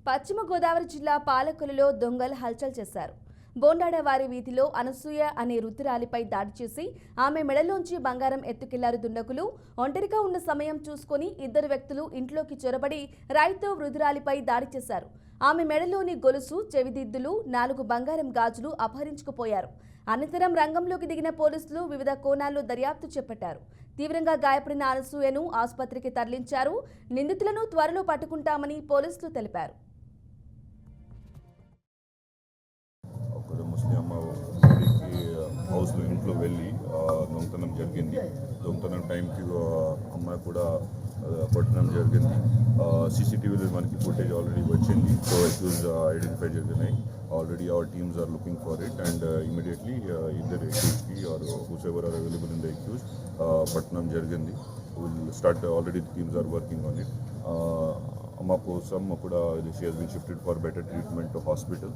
పశ్చిమ గోదావరి జిల్లా పాలకొల్లులో దొంగలు హల్చల్ చేశారు. బోండాడవారి వీధిలో అనసూయ అనే రుతురాలిపై దాడి చేసి ఆమె మెడలోంచి బంగారం ఎత్తుకెళ్లారు దుండగులు. ఒంటరిగా ఉన్న సమయం చూసుకొని ఇద్దరు వ్యక్తులు ఇంట్లోకి చొరబడి రాయితో వృద్ధురాలిపై దాడి చేశారు. ఆమె మెడలోని గొలుసు, చెవిదిద్దులు, 4 బంగారం గాజులు అపహరించుకుపోయారు. అనంతరం రంగంలోకి దిగిన పోలీసులు వివిధ కోణాల్లో దర్యాప్తు చేపట్టారు. తీవ్రంగా గాయపడిన అనసూయను ఆసుపత్రికి తరలించారు. నిందితులను త్వరలో పట్టుకుంటామని పోలీసులు తెలిపారు. ముస్లిం హౌస్లో ఇంట్లో వెళ్ళి దొంగతనం జరిగింది. దొంగతనం టైంకి అమ్మాయి కూడా కొట్టడం జరిగింది. సీసీటీవీలో మనకి ఫుటేజ్ ఆల్రెడీ వచ్చింది. సో అక్యూజ్ ఐడెంటిఫై జరిగినాయి. Already our teams are looking for it and immediately ఇద్దరు అక్యూజ్కి or whosoever are available in the accused పట్టడం జరిగింది. Will start already teams are working on it. అమ్మ కోసం కూడా she has been shifted for better treatment to hospital.